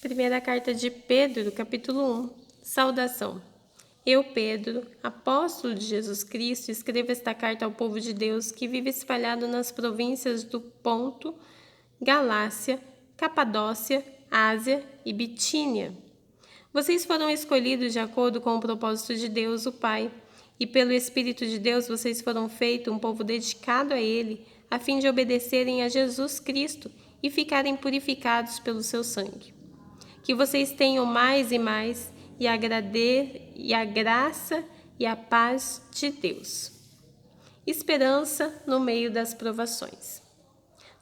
Primeira carta de Pedro, capítulo 1. Saudação. Eu, Pedro, apóstolo de Jesus Cristo, escrevo esta carta ao povo de Deus que vive espalhado nas províncias do Ponto, Galácia, Capadócia, Ásia e Bitínia. Vocês foram escolhidos de acordo com o propósito de Deus, o Pai, e pelo Espírito de Deus vocês foram feitos um povo dedicado a Ele, a fim de obedecerem a Jesus Cristo e ficarem purificados pelo seu sangue. Que vocês tenham mais e mais, e a graça e a paz de Deus. Esperança no meio das provações.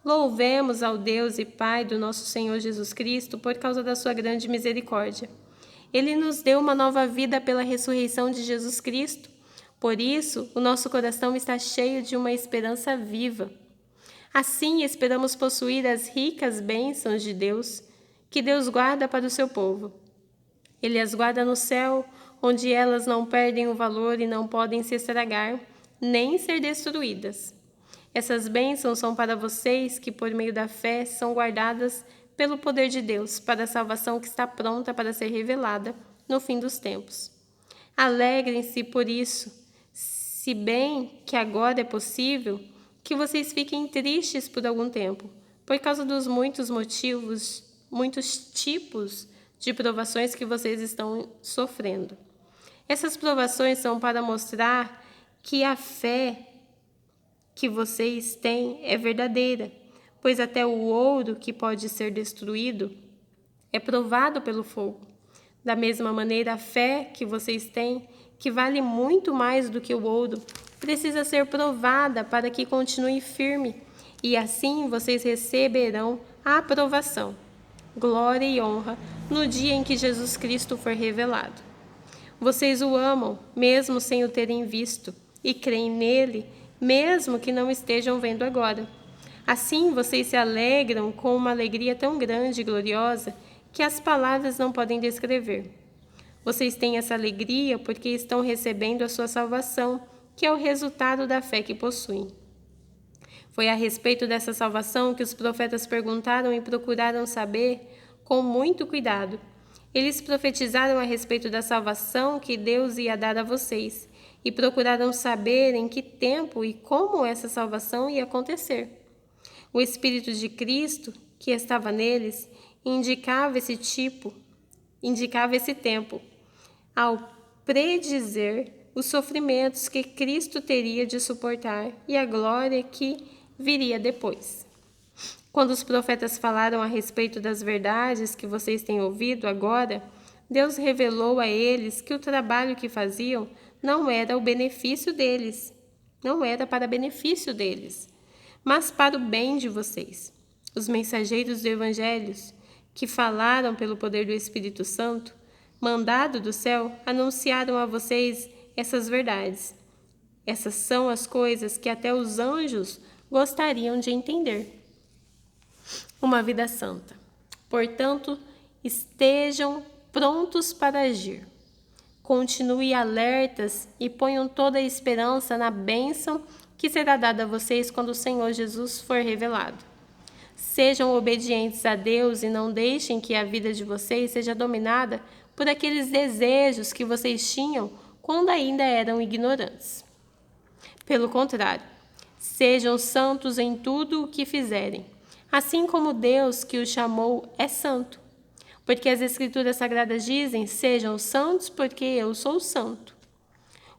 Louvemos ao Deus e Pai do nosso Senhor Jesus Cristo por causa da sua grande misericórdia. Ele nos deu uma nova vida pela ressurreição de Jesus Cristo. Por isso, o nosso coração está cheio de uma esperança viva. Assim, esperamos possuir as ricas bênçãos de Deus, que Deus guarda para o seu povo. Ele as guarda no céu, onde elas não perdem o valor e não podem se estragar, nem ser destruídas. Essas bênçãos são para vocês que, por meio da fé, são guardadas pelo poder de Deus para a salvação que está pronta para ser revelada no fim dos tempos. Alegrem-se por isso, se bem que agora é possível que vocês fiquem tristes por algum tempo, por causa dos muitos tipos de provações que vocês estão sofrendo. Essas provações são para mostrar que a fé que vocês têm é verdadeira, pois até o ouro que pode ser destruído é provado pelo fogo. Da mesma maneira, a fé que vocês têm, que vale muito mais do que o ouro, precisa ser provada para que continue firme, e assim vocês receberão a aprovação, glória e honra no dia em que Jesus Cristo for revelado. Vocês o amam, mesmo sem o terem visto, e creem nele, mesmo que não estejam vendo agora. Assim, vocês se alegram com uma alegria tão grande e gloriosa que as palavras não podem descrever. Vocês têm essa alegria porque estão recebendo a sua salvação, que é o resultado da fé que possuem. Foi a respeito dessa salvação que os profetas perguntaram e procuraram saber com muito cuidado. Eles profetizaram a respeito da salvação que Deus ia dar a vocês e procuraram saber em que tempo e como essa salvação ia acontecer. O Espírito de Cristo, que estava neles, indicava esse tempo, ao predizer os sofrimentos que Cristo teria de suportar e a glória que viria depois. Quando os profetas falaram a respeito das verdades que vocês têm ouvido agora, Deus revelou a eles que o trabalho que faziam não era para benefício deles, mas para o bem de vocês. Os mensageiros do Evangelho, que falaram pelo poder do Espírito Santo, mandado do céu, anunciaram a vocês essas verdades. Essas são as coisas que até os anjos gostariam de entender. Uma vida santa. Portanto, estejam prontos para agir. Continuem alertas e ponham toda a esperança na bênção que será dada a vocês quando o Senhor Jesus for revelado. Sejam obedientes a Deus e não deixem que a vida de vocês seja dominada por aqueles desejos que vocês tinham quando ainda eram ignorantes. Pelo contrário, sejam santos em tudo o que fizerem, assim como Deus que os chamou é santo. Porque as Escrituras Sagradas dizem, sejam santos porque eu sou santo.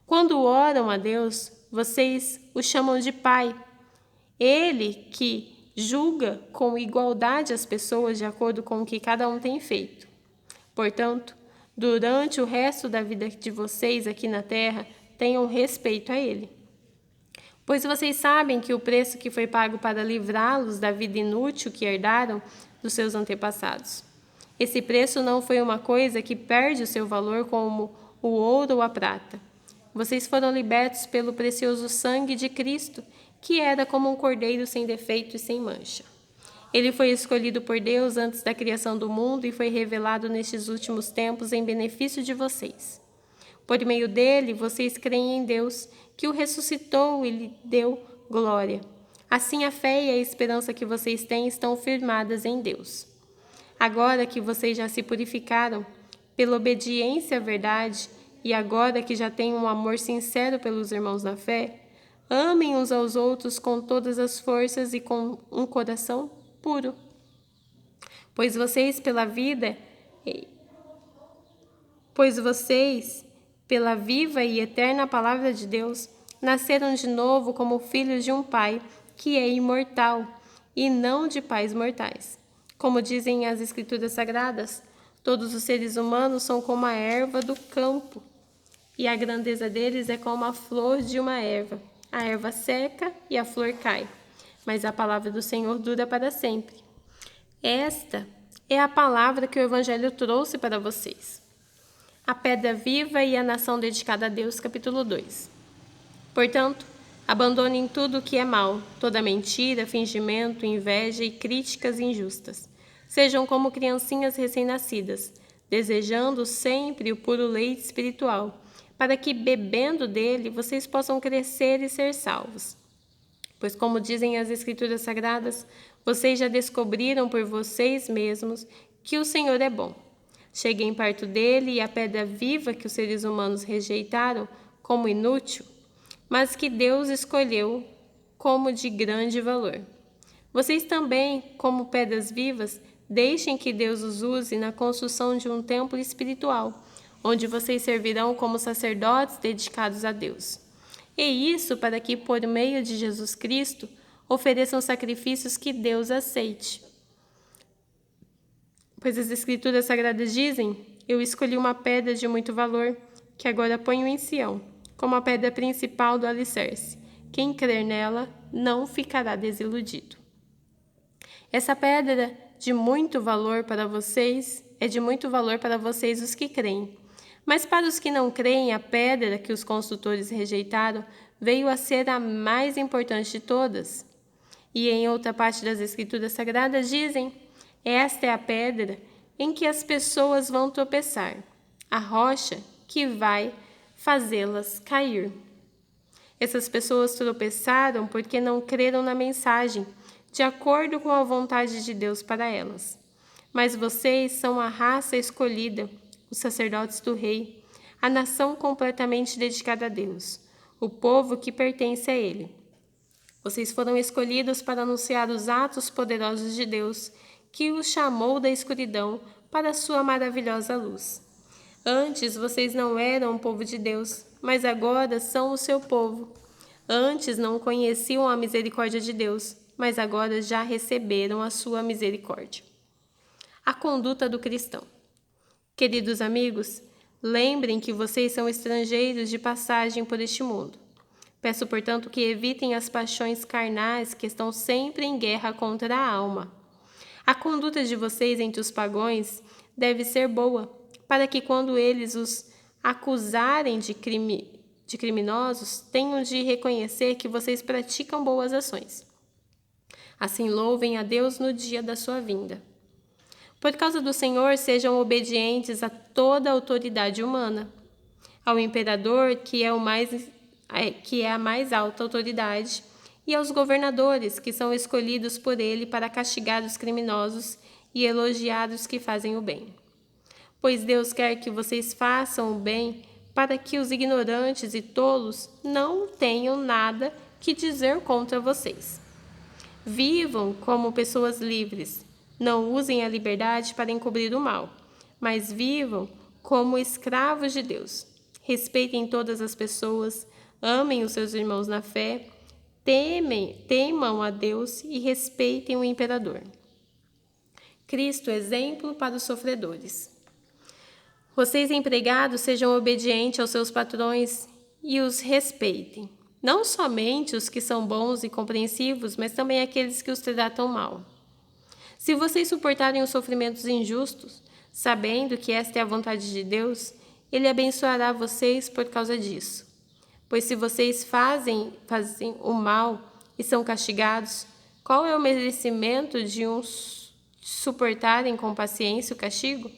Quando oram a Deus, vocês o chamam de Pai. Ele que julga com igualdade as pessoas de acordo com o que cada um tem feito. Portanto, durante o resto da vida de vocês aqui na terra, tenham respeito a Ele. Pois vocês sabem que o preço que foi pago para livrá-los da vida inútil que herdaram dos seus antepassados. Esse preço não foi uma coisa que perde o seu valor como o ouro ou a prata. Vocês foram libertos pelo precioso sangue de Cristo, que era como um cordeiro sem defeito e sem mancha. Ele foi escolhido por Deus antes da criação do mundo e foi revelado nestes últimos tempos em benefício de vocês. Por meio dele, vocês creem em Deus, que o ressuscitou e lhe deu glória. Assim, a fé e a esperança que vocês têm estão firmadas em Deus. Agora que vocês já se purificaram pela obediência à verdade e agora que já têm um amor sincero pelos irmãos na fé, amem uns aos outros com todas as forças e com um coração puro. Pois vocês, pela viva e eterna palavra de Deus, nasceram de novo como filhos de um Pai que é imortal e não de pais mortais. Como dizem as Escrituras Sagradas, todos os seres humanos são como a erva do campo, e a grandeza deles é como a flor de uma erva. A erva seca e a flor cai, mas a palavra do Senhor dura para sempre. Esta é a palavra que o Evangelho trouxe para vocês. A pedra viva e a nação dedicada a Deus, capítulo 2. Portanto, abandonem tudo o que é mal, toda mentira, fingimento, inveja e críticas injustas. Sejam como criancinhas recém-nascidas, desejando sempre o puro leite espiritual, para que, bebendo dele, vocês possam crescer e ser salvos. Pois, como dizem as Escrituras Sagradas, vocês já descobriram por vocês mesmos que o Senhor é bom. Cheguem perto dele e a pedra viva que os seres humanos rejeitaram como inútil, mas que Deus escolheu como de grande valor. Vocês também, como pedras vivas, deixem que Deus os use na construção de um templo espiritual, onde vocês servirão como sacerdotes dedicados a Deus. E isso para que, por meio de Jesus Cristo, ofereçam sacrifícios que Deus aceite. Pois as Escrituras Sagradas dizem: eu escolhi uma pedra de muito valor, que agora ponho em Sião, como a pedra principal do alicerce. Quem crer nela não ficará desiludido. Essa pedra de muito valor para vocês é de muito valor para vocês os que creem. Mas para os que não creem, a pedra que os construtores rejeitaram veio a ser a mais importante de todas. E em outra parte das Escrituras Sagradas dizem: esta é a pedra em que as pessoas vão tropeçar, a rocha que vai fazê-las cair. Essas pessoas tropeçaram porque não creram na mensagem, de acordo com a vontade de Deus para elas. Mas vocês são a raça escolhida, os sacerdotes do Rei, a nação completamente dedicada a Deus, o povo que pertence a Ele. Vocês foram escolhidos para anunciar os atos poderosos de Deus, que os chamou da escuridão para a sua maravilhosa luz. Antes vocês não eram o povo de Deus, mas agora são o seu povo. Antes não conheciam a misericórdia de Deus, mas agora já receberam a sua misericórdia. A conduta do cristão. Queridos amigos, lembrem que vocês são estrangeiros de passagem por este mundo. Peço, portanto, que evitem as paixões carnais que estão sempre em guerra contra a alma. A conduta de vocês entre os pagãos deve ser boa, para que quando eles os acusarem de criminosos, tenham de reconhecer que vocês praticam boas ações. Assim louvem a Deus no dia da sua vinda. Por causa do Senhor, sejam obedientes a toda a autoridade humana, ao imperador, que é a mais alta autoridade, e aos governadores, que são escolhidos por ele para castigar os criminosos e elogiar os que fazem o bem. Pois Deus quer que vocês façam o bem, para que os ignorantes e tolos não tenham nada que dizer contra vocês. Vivam como pessoas livres. Não usem a liberdade para encobrir o mal, mas vivam como escravos de Deus. Respeitem todas as pessoas, amem os seus irmãos na fé, temam a Deus e respeitem o imperador. Cristo, exemplo para os sofredores. Vocês, empregados, sejam obedientes aos seus patrões e os respeitem. Não somente os que são bons e compreensivos, mas também aqueles que os tratam mal. Se vocês suportarem os sofrimentos injustos, sabendo que esta é a vontade de Deus, Ele abençoará vocês por causa disso. Pois se vocês fazem o mal e são castigados, qual é o merecimento de uns suportarem com paciência o castigo?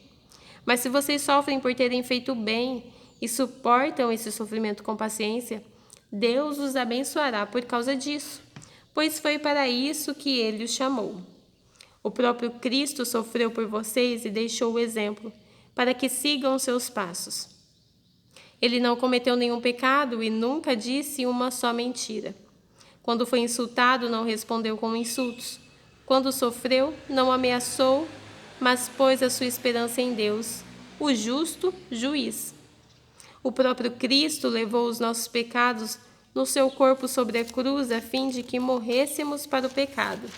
Mas se vocês sofrem por terem feito o bem e suportam esse sofrimento com paciência, Deus os abençoará por causa disso, pois foi para isso que Ele os chamou. O próprio Cristo sofreu por vocês e deixou o exemplo, para que sigam seus passos. Ele não cometeu nenhum pecado e nunca disse uma só mentira. Quando foi insultado, não respondeu com insultos. Quando sofreu, não ameaçou, mas pôs a sua esperança em Deus, o justo juiz. O próprio Cristo levou os nossos pecados no seu corpo sobre a cruz, a fim de que morrêssemos para o pecado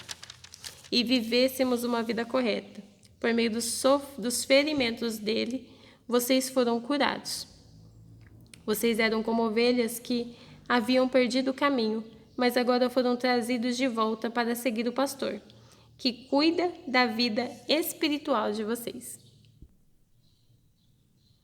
e vivêssemos uma vida correta. Por meio dos ferimentos dele, vocês foram curados. Vocês eram como ovelhas que haviam perdido o caminho, mas agora foram trazidos de volta para seguir o pastor, que cuida da vida espiritual de vocês.